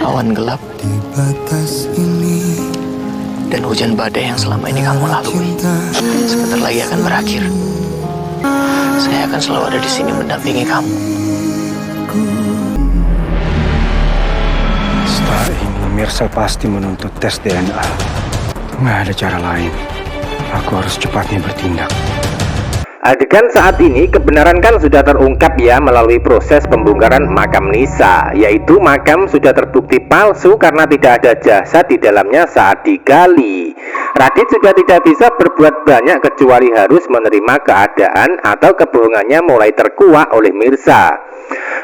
awan gelap dan hujan badai yang selama ini kamu lalui sebentar lagi akan berakhir. Saya akan selalu ada di sini mendampingi kamu. Setelah ini Mirsa pasti menuntut tes DNA. Nggak ada cara lain. Aku harus cepatnya bertindak. Adegan saat ini kebenaran kan sudah terungkap ya melalui proses pembongkaran makam Nisa, yaitu makam sudah terbukti palsu karena tidak ada jasad di dalamnya saat digali. Radit sudah tidak bisa berbuat banyak kecuali harus menerima keadaan atau kebohongannya mulai terkuak oleh Mirsa.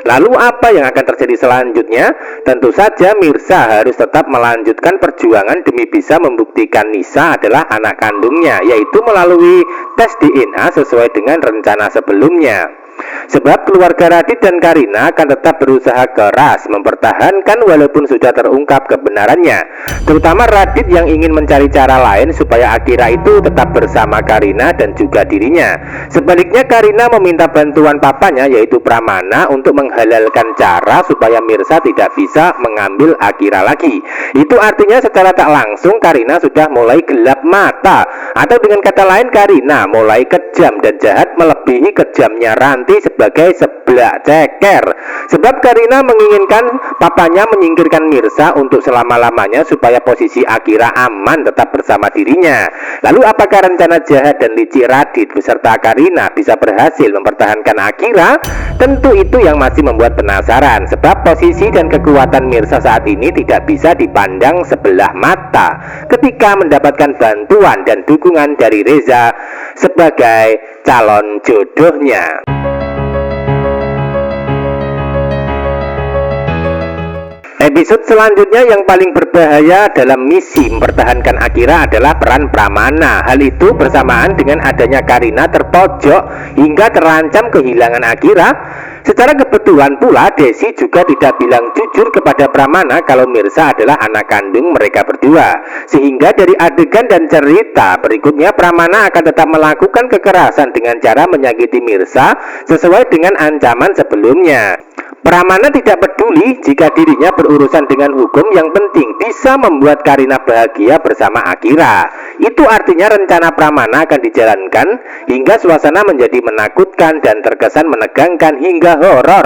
Lalu apa yang akan terjadi selanjutnya? Tentu saja Mirsa harus tetap melanjutkan perjuangan demi bisa membuktikan Nisa adalah anak kandungnya, yaitu melalui tes DNA sesuai dengan rencana sebelumnya. Sebab keluarga Radit dan Karina akan tetap berusaha keras mempertahankan walaupun sudah terungkap kebenarannya. Terutama Radit yang ingin mencari cara lain supaya Akira itu tetap bersama Karina dan juga dirinya. Sebaliknya Karina meminta bantuan papanya yaitu Pramana untuk menghalalkan cara supaya Mirsa tidak bisa mengambil Akira lagi. Itu artinya secara tak langsung Karina sudah mulai gelap mata, atau dengan kata lain Karina mulai kejam dan jahat melebihi kejamnya Ranti sebagai seblak ceker. Sebab Karina menginginkan papanya menyingkirkan Mirsa untuk selama-lamanya supaya posisi Akira aman tetap bersama dirinya. Lalu apakah rencana jahat dan licik Radit beserta Karina bisa berhasil mempertahankan Akira? Tentu itu yang masih membuat penasaran, sebab posisi dan kekuatan Mirsa saat ini tidak bisa dipandang sebelah mata ketika mendapatkan bantuan dan dukungan dari Reza sebagai calon jodohnya. Episode selanjutnya yang paling berbahaya dalam misi mempertahankan Akira adalah peran Pramana. Hal itu bersamaan dengan adanya Karina terpojok hingga terancam kehilangan Akira. Secara kebetulan pula Desi juga tidak bilang jujur kepada Pramana kalau Mirsa adalah anak kandung mereka berdua. Sehingga dari adegan dan cerita berikutnya Pramana akan tetap melakukan kekerasan dengan cara menyakiti Mirsa sesuai dengan ancaman sebelumnya. Pramana tidak peduli jika dirinya berurusan dengan hukum, yang penting bisa membuat Karina bahagia bersama Akira. Itu artinya rencana Pramana akan dijalankan hingga suasana menjadi menakutkan dan terkesan menegangkan hingga horor.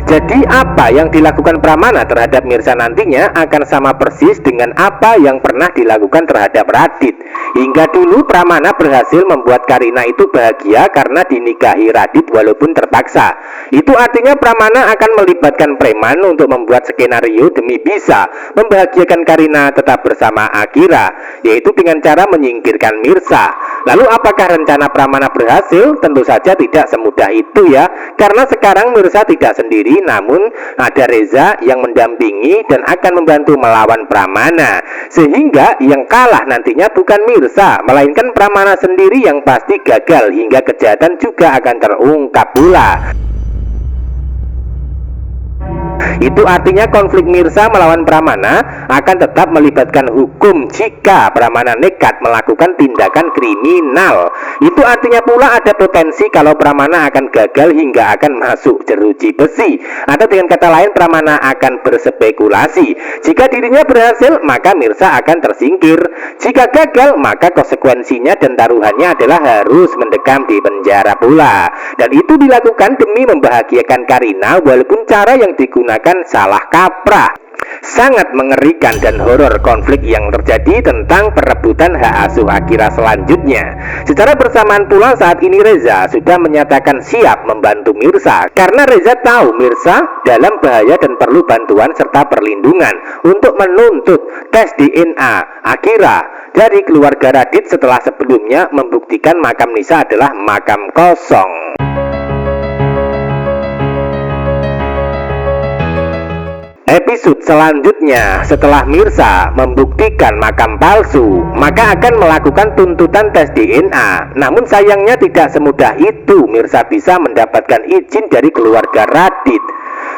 Jadi apa yang dilakukan Pramana terhadap Mirsa nantinya akan sama persis dengan apa yang pernah dilakukan terhadap Radit. Hingga dulu Pramana berhasil membuat Karina itu bahagia karena dinikahi Radit walaupun terpaksa. Itu artinya Pramana akan melibatkan preman untuk membuat skenario demi bisa membahagiakan Karina tetap bersama Akira, yaitu dengan cara menyingkirkan Mirsa. Lalu apakah rencana Pramana berhasil? Tentu saja tidak semudah itu ya, karena sekarang Mirsa tidak sendiri, namun ada Reza yang mendampingi dan akan membantu melawan Pramana. Sehingga yang kalah nantinya bukan Mirsa, melainkan Pramana sendiri yang pasti gagal hingga kejahatan juga akan terungkap pula. Itu artinya konflik Mirsa melawan Pramana akan tetap melibatkan hukum jika Pramana nekat melakukan tindakan kriminal. Itu artinya pula ada potensi kalau Pramana akan gagal hingga akan masuk jeruji besi. Atau dengan kata lain Pramana akan berspekulasi. Jika dirinya berhasil maka Mirsa akan tersingkir. Jika gagal maka konsekuensinya dan taruhannya adalah harus mendekam di penjara pula. Dan itu dilakukan demi membahagiakan Karina walaupun cara yang digunakan salah kaprah. Sangat mengerikan dan horor konflik yang terjadi tentang perebutan hak asuh Akira selanjutnya. Secara bersamaan pula saat ini Reza sudah menyatakan siap membantu Mirsa, karena Reza tahu Mirsa dalam bahaya dan perlu bantuan serta perlindungan untuk menuntut tes DNA Akira dari keluarga Radit setelah sebelumnya membuktikan makam Nisa adalah makam kosong. Episode selanjutnya setelah Mirsa membuktikan makam palsu, maka akan melakukan tuntutan tes DNA. Namun sayangnya tidak semudah itu Mirsa bisa mendapatkan izin dari keluarga Radit.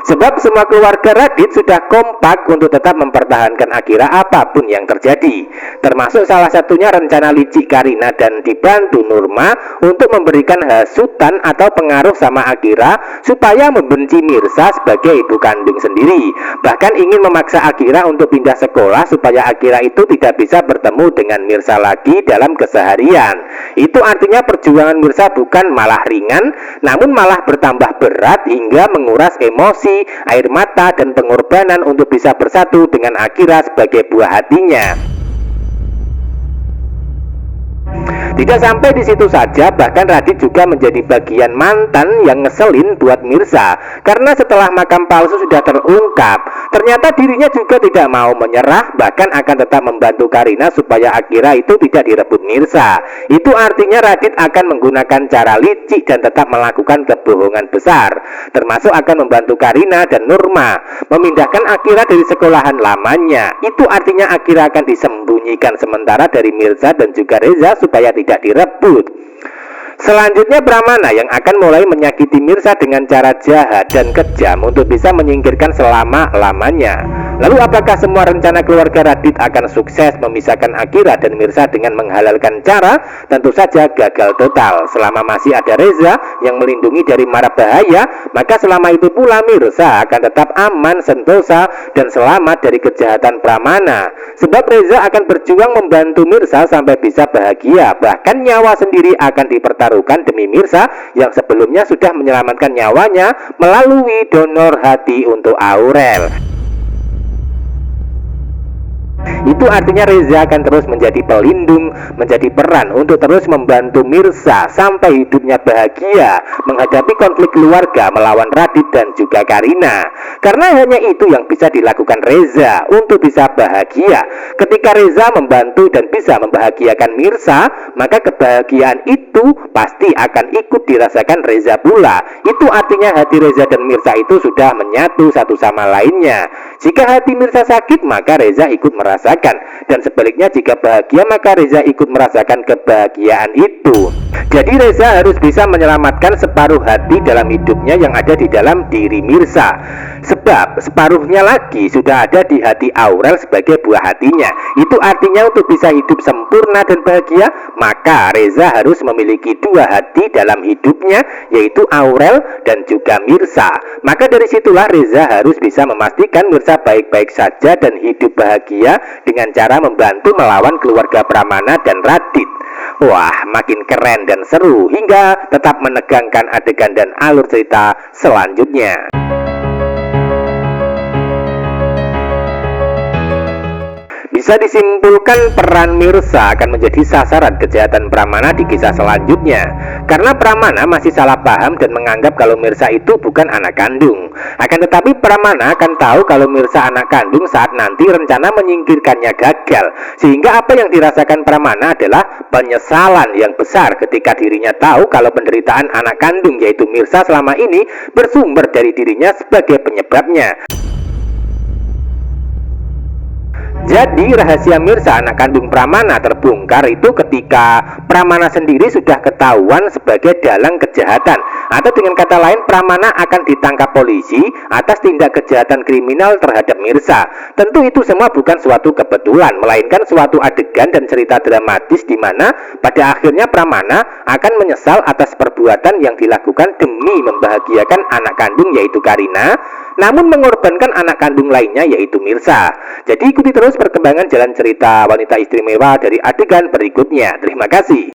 Sebab semua keluarga Radit sudah kompak untuk tetap mempertahankan Akira apapun yang terjadi. Termasuk salah satunya rencana licik Karina dan dibantu Nurma untuk memberikan hasutan atau pengaruh sama Akira supaya membenci Mirsa sebagai ibu kandung sendiri. Bahkan ingin memaksa Akira untuk pindah sekolah supaya Akira itu tidak bisa bertemu dengan Mirsa lagi dalam keseharian. Itu artinya perjuangan Mirsa bukan malah ringan, namun malah bertambah berat hingga menguras emosi, air mata, dan pengorbanan untuk bisa bersatu dengan Akira sebagai buah hatinya. Tidak sampai di situ saja, bahkan Radit juga menjadi bagian mantan yang ngeselin buat Mirsa. Karena setelah makam palsu sudah terungkap, ternyata dirinya juga tidak mau menyerah, bahkan akan tetap membantu Karina supaya Akira itu tidak direbut Mirsa. Itu artinya Radit akan menggunakan cara licik dan tetap melakukan kebohongan besar, termasuk akan membantu Karina dan Nurma memindahkan Akira dari sekolahan lamanya. Itu artinya Akira akan disembunyikan sementara dari Mirsa dan juga Reza supaya tidak direbut. Selanjutnya Pramana yang akan mulai menyakiti Mirsa dengan cara jahat dan kejam untuk bisa menyingkirkan selama-lamanya. Lalu apakah semua rencana keluarga Radit akan sukses memisahkan Akira dan Mirsa dengan menghalalkan cara? Tentu saja gagal total. Selama masih ada Reza yang melindungi dari mara bahaya, maka selama itu pula Mirsa akan tetap aman, sentosa, dan selamat dari kejahatan Pramana. Sebab Reza akan berjuang membantu Mirsa sampai bisa bahagia. Bahkan nyawa sendiri akan dipertaruhkan demi Mirsa yang sebelumnya sudah menyelamatkan nyawanya melalui donor hati untuk Aurel. Itu artinya Reza akan terus menjadi pelindung, menjadi peran untuk terus membantu Mirsa sampai hidupnya bahagia menghadapi konflik keluarga melawan Radit dan juga Karina. Karena hanya itu yang bisa dilakukan Reza untuk bisa bahagia. Ketika Reza membantu dan bisa membahagiakan Mirsa, maka kebahagiaan itu pasti akan ikut dirasakan Reza pula. Itu artinya hati Reza dan Mirsa itu sudah menyatu satu sama lainnya. Jika hati Mirsa sakit, maka Reza ikut merasakan, dan sebaliknya jika bahagia maka Reza ikut merasakan kebahagiaan itu. Jadi Reza harus bisa menyelamatkan separuh hati dalam hidupnya yang ada di dalam diri Mirsa. Sebab separuhnya lagi sudah ada di hati Aurel sebagai buah hatinya. Itu artinya untuk bisa hidup sempurna dan bahagia, maka Reza harus memiliki dua hati dalam hidupnya, yaitu Aurel dan juga Mirsa. Maka dari situlah Reza harus bisa memastikan Mirsa baik-baik saja dan hidup bahagia dengan cara membantu melawan keluarga Pramana dan Radit. Wah, makin keren dan seru hingga tetap menegangkan adegan dan alur cerita selanjutnya. Bisa disimpulkan peran Mirsa akan menjadi sasaran kejahatan Pramana di kisah selanjutnya. Karena Pramana masih salah paham dan menganggap kalau Mirsa itu bukan anak kandung. Akan tetapi Pramana akan tahu kalau Mirsa anak kandung saat nanti rencana menyingkirkannya gagal. Sehingga apa yang dirasakan Pramana adalah penyesalan yang besar ketika dirinya tahu kalau penderitaan anak kandung yaitu Mirsa selama ini bersumber dari dirinya sebagai penyebabnya. Jadi rahasia Mirsa anak kandung Pramana terbongkar itu ketika Pramana sendiri sudah ketahuan sebagai dalang kejahatan. Atau dengan kata lain Pramana akan ditangkap polisi atas tindak kejahatan kriminal terhadap Mirsa. Tentu itu semua bukan suatu kebetulan, melainkan suatu adegan dan cerita dramatis di mana pada akhirnya Pramana akan menyesal atas perbuatan yang dilakukan demi membahagiakan anak kandung yaitu Karina, namun mengorbankan anak kandung lainnya yaitu Mirsa. Jadi ikuti terus perkembangan jalan cerita wanita istimewa dari adegan berikutnya. Terima kasih.